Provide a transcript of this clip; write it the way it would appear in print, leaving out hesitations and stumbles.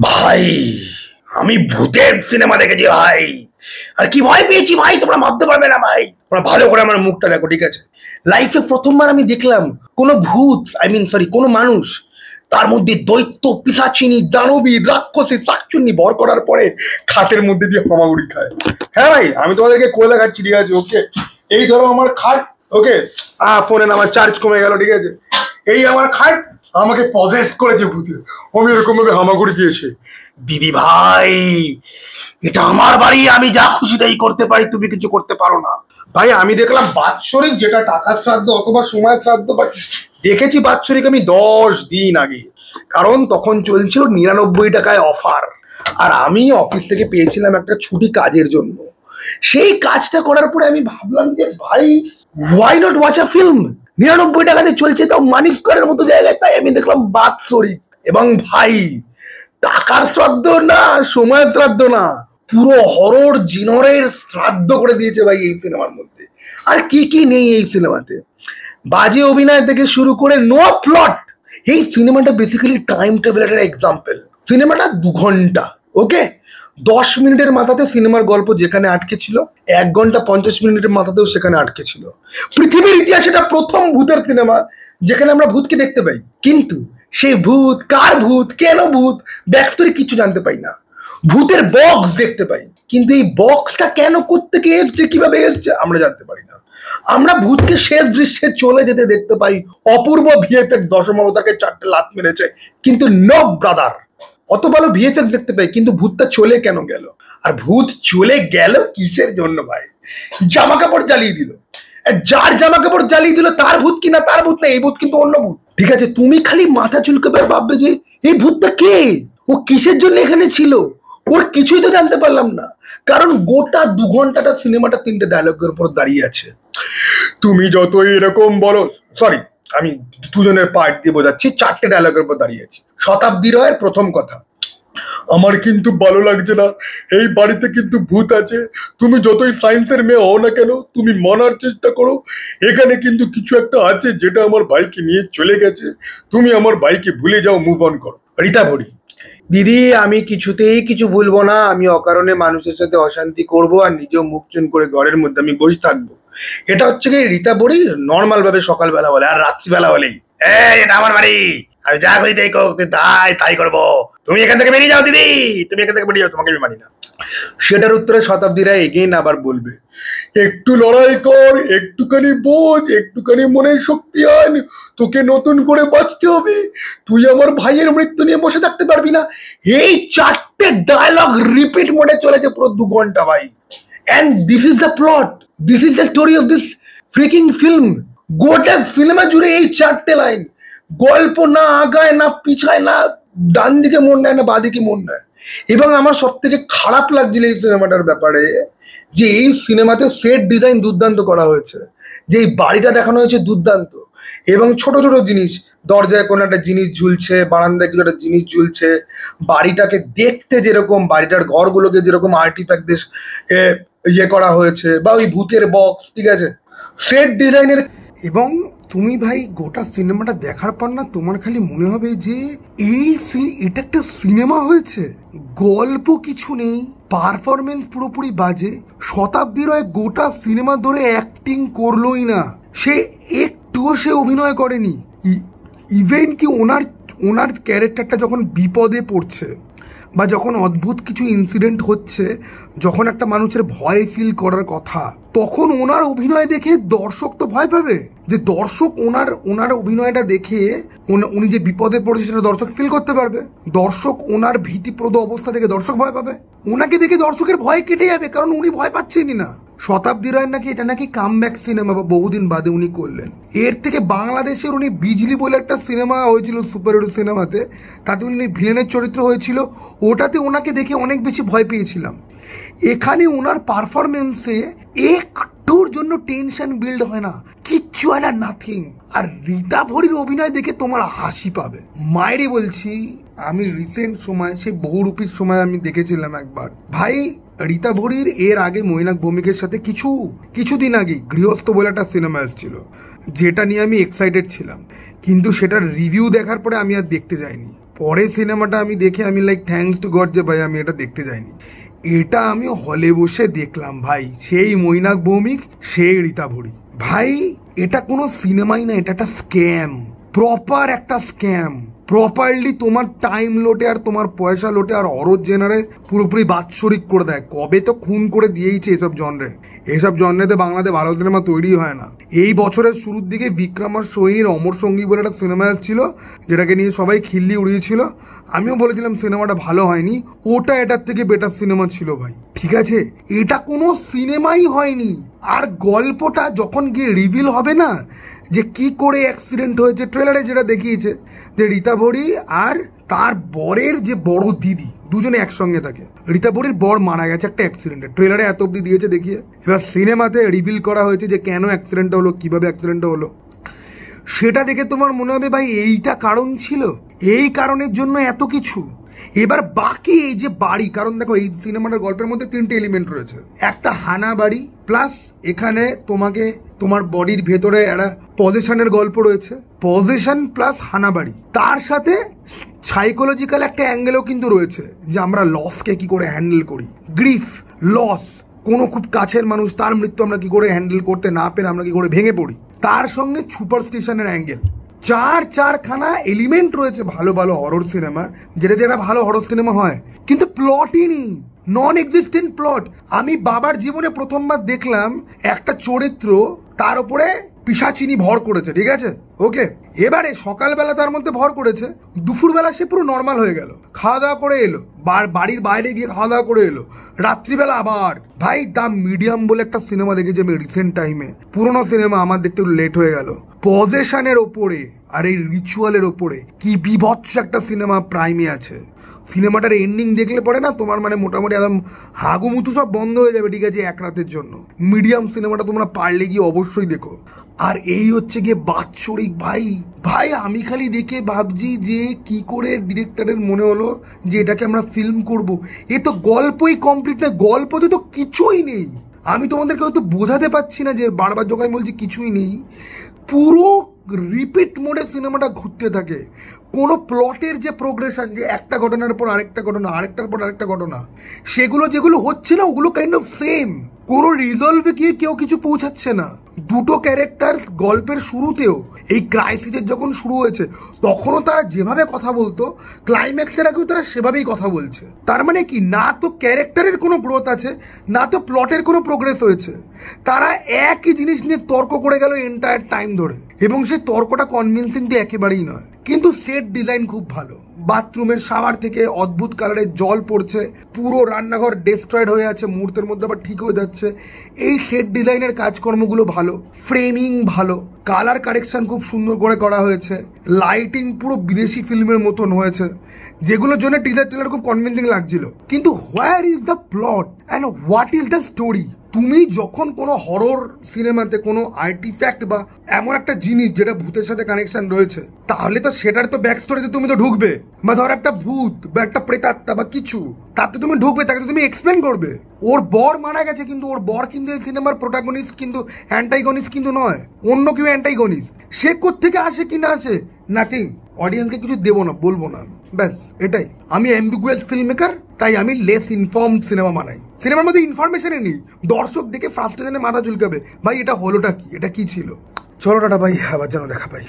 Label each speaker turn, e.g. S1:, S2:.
S1: ভাই আমি ভূতের সিনেমা দেখেছি ভাই। আর কি ভয় পেয়েছি ভাই, তোমরা ভাবতে পারবে না ভাই। তোমরা ভালো করে আমার মুখটা দেখো, ঠিক আছে? লাইফে প্রথমবার আমি দেখলাম কোনো ভূত, সরি, কোনো মানুষ তার মধ্যে দৈত্য, পিশাচিনী, দানবী, রাক্ষসী, শাকচুন্নি ভর করার পরে খাটের মধ্যে দিয়ে হামাগুড়ি খায়। হ্যাঁ ভাই, আমি তোমাদেরকে করে দেখাচ্ছি, ঠিক আছে? ওকে, এই ধরো আমার খাট। ওকে, ফোনে আমার চার্জ কমে গেল, ঠিক আছে? এই আমার খাট, আমাকে পজেস করেছে ভূতে। আমি এরকম ভাবে হামাগুড়ি দিয়েছে। দিদি ভাই, এটা আমার বাড়ি, আমি যা খুশি তাই করতে পারি, তুমি কিছু করতে পারো না। ভাই আমি দেখলাম বাৎসরিক, যেটা টাকার শ্রাদ্ধ অথবা সময় শ্রাদ্ধ, বাট দেখেছি বাৎসরিক আমি 10 দিন আগে, কারণ তখন চলছিল 99 টাকায় অফার। আর আমি অফিস থেকে পেয়েছিলাম একটা ছুটি কাজের জন্য। সেই কাজটা করার পরে আমি ভাবলাম যে ভাই, why not watch a film. 99 টাকাতে চলছে, তাও মানি স্কোয়ারের মতো জায়গায়। তাই আমি দেখলাম বাৎসরিক। এবং ভাই, টাকার শ্রাদ্ধ না, সময়ের শ্রাদ্ধ না, পুরো হরর জিনরের শ্রাদ্ধ করে দিয়েছে ভাই এই সিনেমার মধ্যে। আর কি কি নেই এই সিনেমাতে! বাজে অভিনয় থেকে শুরু করে নো প্লট। এই সিনেমাটা বেসিক্যালি টাইম ট্রাভেলের এক্সাম্পল। সিনেমাটা 2 ঘন্টা। ওকে, 10 মিনিটের মাথাতে সিনেমার গল্প যেখানে আটকে ছিল, 1 ঘন্টা 50 মিনিটের মাথাতেও সেখানে আটকে ছিল। পৃথিবীর ইতিহাসে এটা প্রথম ভূতের সিনেমা যেখানে আমরা ভূতকে দেখতে পাই, কিন্তু সেই ভূত কার ভূত, কেন ভূত, ব্যাক স্টোরি কিছু জানতে পাই না। ভূতের বক্স দেখতে পাই, কিন্তু এই বক্সটা কেন, কোত্থেকে এসছে, কিভাবে এসছে আমরা জানতে পারি না। আমরা ভূতকে শেষ দৃশ্যে চলে যেতে দেখতে পাই, অপূর্ব ভিএফএক্স, দশমাবতারকে 4টে লাত মেরেছে, কিন্তু নো ব্রাদার, অত ভালো ভিএফএক্স দেখতে পাই, কিন্তু ভূতটা চলে কেন গেল? আর ভূত চলে গেল কিসের জন্য ভাই? জামা কাপড় জ্বালিয়ে দিল। যার জামা কাপড় জ্বালিয়ে দিল তার ভূত কিনা, তার ভূত না, এই ভূত কিন্তু অন্য ভূত। ঠিক আছে, তুমি খালি মাথা চুলকাবে ভাববে যে এই ভূতটা কে, ও কিসের জন্য এখানে ছিল, ওর কিছুই তো জানতে পারলাম না। কারণ গোটা 2 ঘন্টাটা সিনেমাটা 3টে ডায়লগের উপর দাঁড়িয়ে আছে। তুমি যতই এরকম বলো, সরি, আমি দুজনের পার্ট দিয়ে বোঝাচ্ছি, 4টে ডায়লগের উপর দাঁড়িয়ে আছি। শতাব্দী রায়ের প্রথম কথা, আমার কিন্তু ভালো লাগছে না, এই বাড়িতে কিন্তু ভূত আছে। তুমি যতই সায়েন্সের মেয়ে হও না কেন, তুমি মানার চেষ্টা করো, এখানে কিন্তু কিছু একটা আছে যেটা আমার ভাইকে নিয়ে চলে গেছে। তুমি আমার ভাইকে ভুলে যাও, মুভ অন করো। রীতা ভরি, দিদি আমি কিছুতেই কিছু ভুলবো না, আমি অকারণে মানুষের সাথে অশান্তি করব আর নিজেও মুখ চুন করে ঘরের মধ্যে আমি বসে থাকবো। এটা হচ্ছে কি রীতা বড়ি নর্মাল ভাবে সকালবেলা বলে, আর রাত্রিবেলা হলেই এটা আমার বাড়ি, আমি যা করি তাই তাই করবো, তুমি এখান থেকে বেরিয়ে যাও দিদি, তুমি এখান থেকে বেরিয়ে যাও, তোমাকে আমি মানি না। সেটার উত্তরে শতাব্দীরা এগেইন আবার বলবে, একটু লড়াই কর, একটুখানি বোঝ, একটুখানি মনে শক্তি আন, তোকে নতুন করে বাঁচতে হবে, তুই আমার ভাইয়ের মৃত্যু নিয়ে বসে থাকতে পারবি না। এই 4টে ডায়লগ রিপিট মোডে চলেছে পুরো 2 ঘন্টা ভাই। And this is the plot, this is the story of this freaking film. গোটা সিনেমা জুড়ে এই 4টে লাইন, গল্প না আগায় না পিছায়, না ডান দিকে মন নেয় না বাঁ দিকে মন নেয়। এবং আমার সব থেকে খারাপ লাগছিল এই সিনেমাটার ব্যাপারে, যে এই সিনেমাতে সেট ডিজাইন দুর্দান্ত করা হয়েছে, যে এই বাড়িটা দেখানো হয়েছে দুর্দান্ত। এবং ছোট ছোট জিনিস, দরজায় কোনো একটা জিনিস ঝুলছে, বারান্দায় কিছু একটা জিনিস ঝুলছে, বাড়িটাকে দেখতে যেরকম, বাড়িটার ঘরগুলোকে যেরকম আর্টিফ্যাক্ট দিয়ে ইয়ে করা হয়েছে, বা ওই ভূতের বক্স, ঠিক আছে, সেট ডিজাইনের। এবং তুমি ভাই গোটা সিনেমাটা দেখার পর না, তোমার খালি মনে হবে যে এটা একটা সিনেমা হয়েছে, গল্প কিছু নেই, পারফরমেন্স পুরোপুরি বাজে। শতাব্দী রায় গোটা সিনেমা ধরে অ্যাক্টিং করলোই না, সে একটুও সে অভিনয় করেনি। ইভেন কি ওনার ক্যারেক্টারটা যখন বিপদে পড়ছে, বা যখন অদ্ভুত কিছু ইনসিডেন্ট হচ্ছে, যখন একটা মানুষের ভয় ফিল করার কথা, তখন ওনার অভিনয় দেখে দর্শক তো ভয় পাবে। যে দর্শক ওনার অভিনয়টা দেখে উনি যে বিপদে পড়েছে সেটা দর্শক ফিল করতে পারবে। দর্শক ওনার ভীতিপ্রদ অবস্থা দেখে দর্শক ভয় পাবে, ওনাকে দেখে দর্শকের ভয় কেটে যাবে, কারণ উনি ভয় পাচ্ছেনই না। শতাব্দী রায় নাকি এটা নাকি কামব্যাক সিনেমা, বা বহুদিন বাদে উনি করলেন। এর থেকে বাংলাদেশের উনি বিজলি বলে একটা সিনেমা হয়েছিল সুপার হিরো সিনেমাতে, তাতে উনি ভিলেনের চরিত্র হয়েছিল, ওটাতে ওনাকে দেখে অনেক বেশি ভয় পেয়েছিলাম। এখানে ওনার পারফরমেন্সে একটুর জন্য টেনশন বিল্ড হয় না, কিচ্ছু হয় না, নাথিং। আর রীতা ভরির অভিনয় দেখে তোমার হাসি পাবে। মায়েরই বলছি, আমি রিসেন্ট সময়, সে বহুরূপীর সময় আমি দেখেছিলাম একবার ভাই। রীতা ভরির এর আগে মৈনাক ভৌমিকের সাথে কিছুদিন আগে গৃহস্থ বলে একটা সিনেমা এসেছিল, যেটা নিয়ে আমি এক্সাইটেড ছিলাম, কিন্তু সেটার রিভিউ দেখার পরে আমি আর দেখতে যাইনি।
S2: পরে সিনেমাটা আমি দেখে আমি লাইক থ্যাঙ্কস টু গড যে ভাই আমি এটা দেখতে যাইনি। এটা আমি হলে বসে দেখলাম ভাই, সেই মৈনাক ভৌমিক, সেই রীতা ভরি। ভাই এটা কোনো সিনেমাই না, এটা একটা স্ক্যাম, প্রপার একটা স্ক্যাম। প্রপারলি তোমার টাইম লোটে আর তোমার পয়সা লোটে আর অরোজ জেনারেল পুরোপুরি বাৎসরিক করে দেয়। কবে তো খুন করে দিয়েইছে এসব জনরে। এইসব জনরেতে বাংলাদেশে ভালো সিনেমা তৈরি হয় না। এই বছরের শুরুর দিকে বিক্রম আর সোহিনীর অমর সঙ্গী বলে একটা সিনেমা এসেছিল, যেটাকে নিয়ে সবাই খিল্লি উড়িয়েছিল। আমিও বলেছিলাম সিনেমাটা ভালো হয়নি, ওটা এটার থেকে বেটার সিনেমা ছিল ভাই। ঠিক আছে, এটা কোনো সিনেমাই হয়নি। আর গল্পটা যখন গিয়ে রিভিল হবে না যে কি করে অ্যাক্সিডেন্ট হয়েছে, ট্রেলারে যেটা দেখিয়েছে যে রীতা ভরি আর তার বরের যে বড় দিদি দুজনে একসঙ্গে থাকে। রীতা ভরির বর মারা গেছে একটা অ্যাক্সিডেন্টে, ট্রেলারে এত অব্দি দিয়েছে দেখিয়ে। এবার সিনেমাতে রিভিল করা হয়েছে যে কেন অ্যাক্সিডেন্টটা হলো, কিভাবে অ্যাক্সিডেন্টটা হলো। সেটা দেখে তোমার মনে হবে ভাই এইটা কারণ ছিল, এই কারণের জন্য এত কিছু। এবার বাকি এই যে বাড়ি, কারণ দেখো এই সিনেমাটার গল্পের মধ্যে 3টে এলিমেন্ট রয়েছে। একটা হানা বাড়ি, প্লাস এখানে তোমাকে তোমার বডির ভেতরে একটা পজিশনের গল্প রয়েছে, পজিশন প্লাস হানা বাড়ি। তার সাথে সাইকোলজিক্যাল একটা অ্যাঙ্গেলও কিন্তু রয়েছে যে আমরা লসকে কি করে হ্যান্ডেল করি, গ্রিফ, লস, কোনো খুব কাছের মানুষ তার মৃত্যু আমরা কি করে হ্যান্ডেল করতে না পেরে আমরা কি করে ভেঙে পড়ি। তার সঙ্গে সুপারস্টিশনের অ্যাঙ্গেল, চারখানা এলিমেন্ট রয়েছে ভালো ভালো হরর সিনেমা, যেটাতে একটা ভালো হরর সিনেমা হয়। কিন্তু প্লটই নেই, নন এক্সিস্টেন্ট প্লট। আমি বাবার জীবনে প্রথমবার দেখলাম একটা চরিত্র তার উপরে পিশাচিনি ভর করেছে, ঠিক আছে ওকে। এবারে সকালবেলা তার মধ্যে ভর করেছে, দুপুরবেলা সে পুরো নর্মাল হয়ে গেল, খাওয়া দাওয়া করে এলো, বাড়ির বাইরে গিয়ে খাওয়া দাওয়া করে এলো, রাত্রিবেলা আবার। ভাই দ্য মিডিয়াম বলে একটা সিনেমা দেখেছি আমি রিসেন্ট টাইমে, পুরোনো সিনেমা, আমার দেখতে লেট হয়ে গেল। পজেশনের ওপরে আর এই রিচুয়ালের ওপরে কি বিভৎস একটা সিনেমা প্রাইমে আছে। সিনেমাটার এন্ডিং দেখলে পরে না তোমার মানে মোটামুটি একদম হাগুমুতু সব বন্ধ হয়ে যাবে, ঠিক আছে, এক রাতের জন্য। মিডিয়াম সিনেমাটা তোমরা পারলে গিয়ে অবশ্যই দেখো। আর এই হচ্ছে গিয়ে বাৎসরিক। ভাই আমি খালি দেখে ভাবছি যে কি করে ডিরেক্টরের মনে হলো যে এটাকে আমরা ফিল্ম করব। এ তো গল্পই কমপ্লিট না, গল্পতে তো কিছুই নেই। আমি তোমাদেরকে হয়তো বোঝাতে পারছি না যে বারবার যখন আমি বলছি কিছুই নেই, পুরো রিপিট মোডে সিনেমাটা ঘুরতে থাকে। কোনো প্লটের যে প্রোগ্রেশন, যে একটা ঘটনার পর আরেকটা ঘটনা, আরেকটার পর আরেকটা ঘটনা, সেগুলো যেগুলো হচ্ছে না ওগুলো কাইন্ড অফ সেম। কোনো রিজলভে গিয়ে কেউ কিছু পৌঁছাচ্ছে না। দুটো ক্যারেক্টার গল্পের শুরুতেও এই ক্রাইসিসের যখন শুরু হয়েছে তখনও তারা যেভাবে কথা বলতো, ক্লাইম্যাক্সের আগেও তারা সেভাবেই কথা বলছে। তার মানে কি, না তো ক্যারেক্টারের কোনো গ্রোথ আছে, না তো প্লটের কোনো প্রোগ্রেস হয়েছে। তারা একই জিনিস নিয়ে তর্ক করে গেল এন্টায়ার টাইম ধরে, এবং সেই তর্কটা কনভিনসিং তো একেবারেই নয়। কিন্তু সেট ডিজাইন খুব ভালো, বাথরুমের শাওয়ার থেকে অদ্ভুত কালারের জল পড়ছে, পুরো রান্নাঘর ডিস্ট্রয়েড হয়ে আছে, মুহূর্তের মধ্যে আবার ঠিক হয়ে যাচ্ছে। এই সেট ডিজাইনের কাজকর্মগুলো ভালো, ফ্রেমিং ভালো, কালার কারেকশন খুব সুন্দর করে করা হয়েছে, লাইটিং পুরো বিদেশি ফিল্মের মতন হয়েছে, যেগুলোর জন্য টিজার ট্রেলার খুব কনভিন্সিং লাগছিল। কিন্তু where is the plot and what is the story? তুমি যখন কোনো হরর সিনেমাতে কোনো আর্টিফ্যাক্ট বা এমন একটা জিনিস যেটা ভূতের সাথে কানেকশন রয়েছে, তাহলে তো সেটার তো ব্যাক স্টোরিতে তুমি তো ঢুকবে। বা ধর একটা ভূত বা একটা প্রেতাত্মা বা কিছু, তাতে তুমি ঢুকবে, তাকে তো তুমি এক্সপ্লেন করবে। ওর বর মারা গেছে, কিন্তু ওর বর কিন্তু এই সিনেমার প্রোটাগনিস্ট, কিন্তু অ্যান্টাইগনিস্ট কিন্তু নয়, অন্য কেউ অ্যান্টাইগনিস্ট। সে কোত্থেকে আসে কি না আসে, নাথিং। অডিয়েন্সকে কিছু দেবো না, বলবো না আমি, ব্যাস এটাই। আমি অ্যাম্বিগুয়াস ফিল্ম মেকার, তাই আমি লেস ইনফর্মড সিনেমা বানাই। সিনেমার মধ্যে ইনফরমেশনই নেই, দর্শক দেখে ফ্রাস্ট্রেশনে মাথা চুলকাবে, ভাই এটা হলোটা কি, এটা কি ছিল। চলো টাটা ভাই, আবার যেন দেখা পাই।